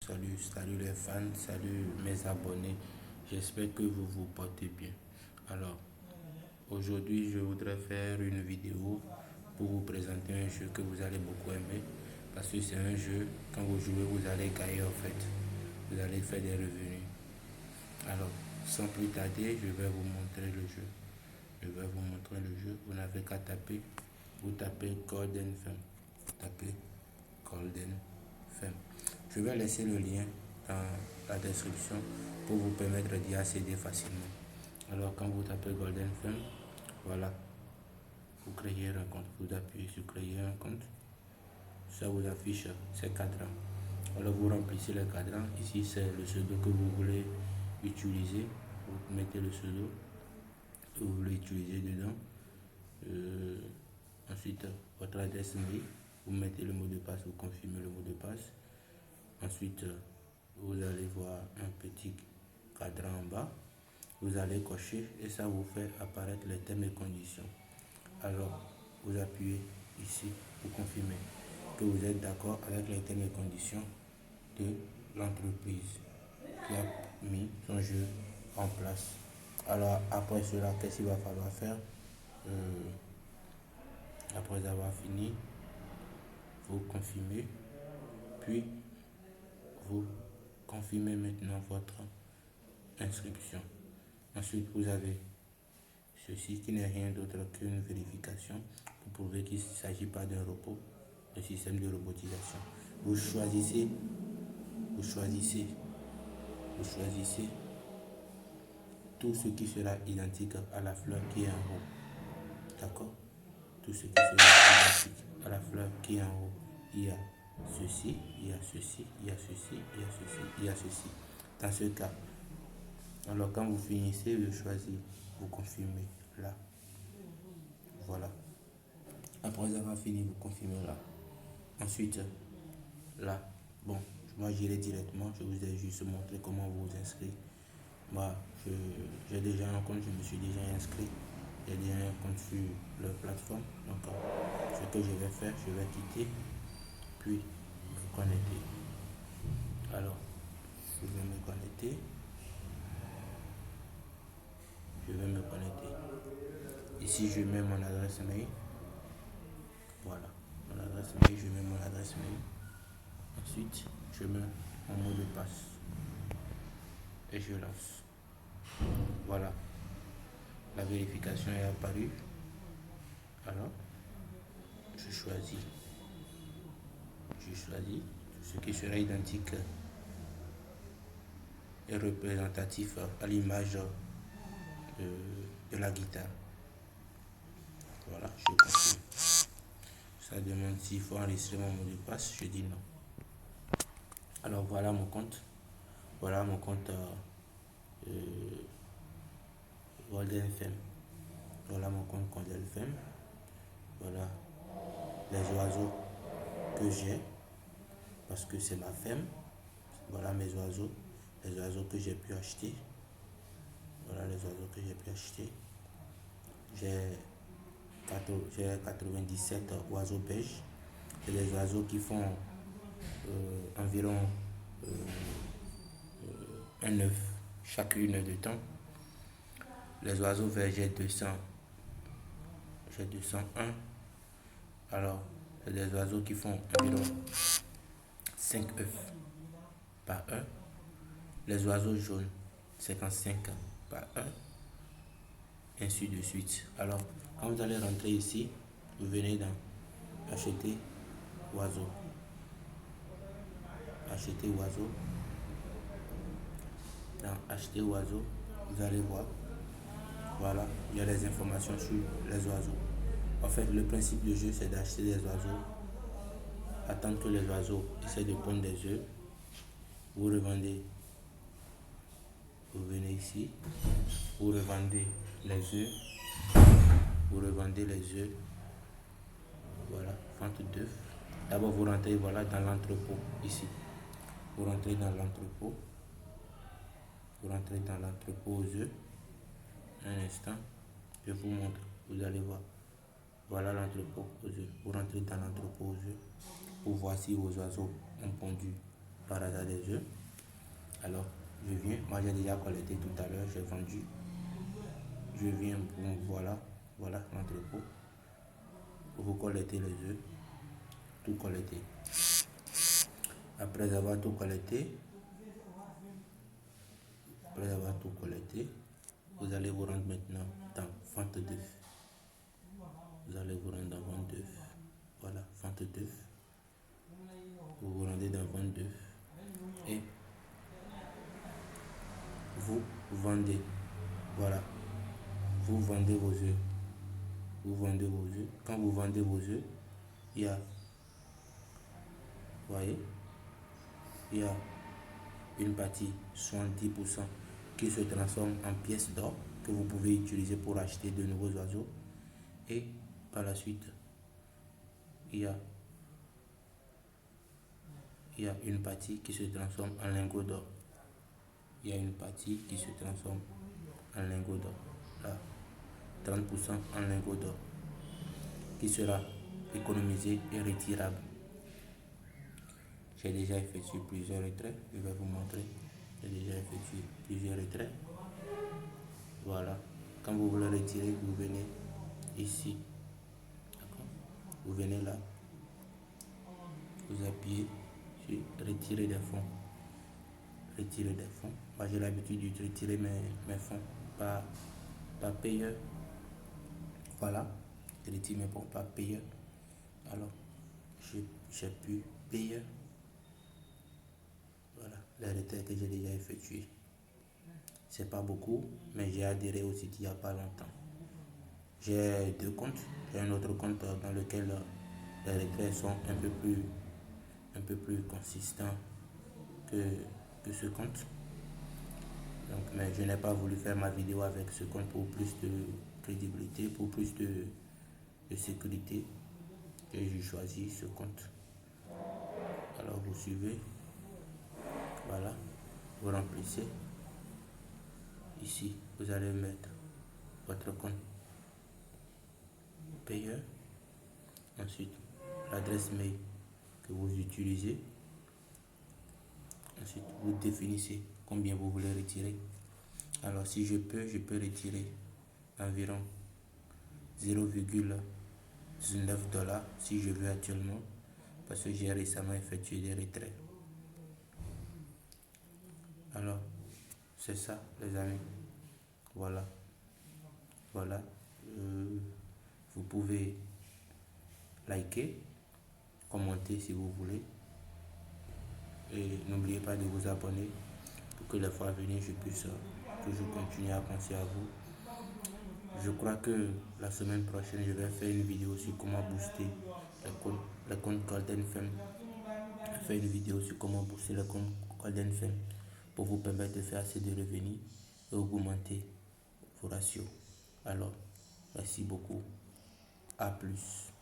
salut les fans, salut mes abonnés. J'espère que vous vous portez bien. Alors, aujourd'hui, je voudrais faire une vidéo pour vous présenter un jeu que vous allez beaucoup aimer. Parce que c'est un jeu, quand vous jouez, vous allez gagner en fait. Vous allez faire des revenus. Alors, sans plus tarder, je vais vous montrer le jeu. Je vais vous montrer le jeu. Vous n'avez qu'à taper. Vous tapez Golden Femme. Tapez Golden Femme. Je vais laisser le lien dans la description pour vous permettre d'y accéder facilement. Alors quand vous tapez Golden Femme, voilà, vous créez un compte. Vous appuyez sur créer un compte. Ça vous affiche ces cadrans. Alors vous remplissez le cadran. Ici c'est le pseudo que vous voulez utiliser. Vous mettez le pseudo que vous voulez utiliser dedans. Ensuite votre adresse mail. Vous mettez le mot de passe, vous confirmez le mot de passe. Ensuite, vous allez voir un petit cadran en bas. Vous allez cocher et ça vous fait apparaître les termes et conditions. Alors, vous appuyez ici pour confirmer que vous êtes d'accord avec les termes et conditions de l'entreprise qui a mis son jeu en place. Alors, après cela, qu'est-ce qu'il va falloir faire? Après avoir fini, vous confirmez, puis vous confirmez maintenant votre inscription. Ensuite, vous avez ceci qui n'est rien d'autre qu'une vérification pour prouver qu'il ne s'agit pas d'un robot, un système de robotisation. Vous choisissez tout ce qui sera identique à la fleur qui est en haut. D'accord? Tout ce qui sera identique à la fleur qui est en haut. Il y a ceci, il y a ceci, il y a ceci, il y a ceci, il y a ceci. Dans ce cas, alors quand vous finissez de choisir, vous confirmez là. Voilà. Après avoir fini, vous confirmez là. Ensuite, là, bon, moi j'irai directement, je vous ai juste montré comment vous inscrire. Moi, j'ai déjà un compte, je me suis déjà inscrit. J'ai déjà un compte sur leur plateforme. Donc, ce que je vais faire, je vais quitter, puis me connecter. Alors, je vais me connecter. Je vais me connecter. Ici, je mets mon adresse mail. Voilà, mon adresse mail, je mets mon adresse mail. Ensuite, je mets mon mot de passe et je lance. Voilà, la vérification est apparue. Alors, je choisis ce qui sera identique et représentatif à l'image de la guitare. Voilà, je confirme. Ça demande s'il faut enregistrer mon mot de passe, je dis non. Alors voilà mon compte. Voilà mon compte Golden Femme. Voilà mon compte Golden Femme. Voilà les oiseaux que j'ai parce que c'est ma femme. Voilà mes oiseaux, les oiseaux que j'ai pu acheter. Voilà les oiseaux que j'ai pu acheter. J'ai 97 oiseaux beiges. C'est des oiseaux qui font environ un œuf chacune de temps. Les oiseaux verts, j'ai 201. Alors, c'est des oiseaux qui font environ 5 œufs par un. Les oiseaux jaunes, 55 par un. Ainsi de suite. Alors, quand vous allez rentrer ici, vous venez dans acheter oiseaux. Acheter oiseaux. Dans acheter oiseaux, vous allez voir. Voilà, il y a les informations sur les oiseaux. En fait, le principe du jeu, c'est d'acheter des oiseaux, attendre que les oiseaux essaient de pondre des œufs. Vous revendez. Vous venez ici, vous revendez les œufs. Vous revendez les œufs. Voilà, vente d'œufs. D'abord, vous rentrez voilà, dans l'entrepôt, ici. Vous rentrez dans l'entrepôt. Vous rentrez dans l'entrepôt aux œufs. Un instant, je vous montre. Vous allez voir. Voilà l'entrepôt aux œufs. Vous rentrez dans l'entrepôt aux œufs pour voir si vos oiseaux ont pondu par hasard des œufs. Alors, je viens, moi j'ai déjà collecté tout à l'heure, j'ai vendu. Je viens pour, voilà l'entrepôt. Vous collectez les œufs, tout collecter. Après avoir tout collecté, vous allez vous rendre maintenant dans vente d'œufs. Vous allez vous rendre dans vente d'œufs. Voilà, vente d'œufs. Vous vous rendez dans vente d'œufs et vous vendez. Voilà, vous vendez vos œufs. Vous vendez vos œufs. Quand vous vendez vos œufs, il y a, voyez, il y a une partie, 70%, qui se transforme en pièces d'or que vous pouvez utiliser pour acheter de nouveaux oiseaux. Et par la suite, il y a une partie qui se transforme en lingots d'or. Il y a une partie qui se transforme en lingots d'or. Là, 30% en lingots d'or qui sera économisé et retirable. J'ai déjà effectué plusieurs retraits. Je vais vous montrer. J'ai déjà effectué plusieurs retraits. Voilà. Quand vous voulez retirer, vous venez ici. D'accord? Vous venez là. Vous appuyez sur retirer des fonds. Retirer des fonds. Moi j'ai l'habitude de retirer mes fonds par payeur. Voilà. Je retire mes fonds par payeur. Alors, j'appuie payeur. Voilà, les retraits que j'ai déjà effectués. C'est pas beaucoup, mais j'ai adhéré au site il n'y a pas longtemps. J'ai deux comptes. J'ai un autre compte dans lequel les retraits sont un peu plus consistants que ce compte. Donc, mais je n'ai pas voulu faire ma vidéo avec ce compte pour plus de crédibilité, pour plus de sécurité. Et j'ai choisi ce compte. Alors vous suivez. Voilà. Vous remplissez. Ici, vous allez mettre votre compte payeur. Ensuite, l'adresse mail que vous utilisez. Ensuite, vous définissez combien vous voulez retirer. Alors, si je peux retirer environ 0,19 $ si je veux actuellement, parce que j'ai récemment effectué des retraits. Alors, c'est ça, les amis. Voilà. Voilà. Vous pouvez liker, commenter si vous voulez. Et n'oubliez pas de vous abonner pour que les fois à venir, je puisse toujours continuer à penser à vous. Je crois que la semaine prochaine, je vais faire une vidéo sur comment booster les comptes Golden Fame. Faire une vidéo sur comment booster les comptes Golden Fame pour vous permettre de faire assez de revenus et augmenter vos ratios. Alors, merci beaucoup. À plus.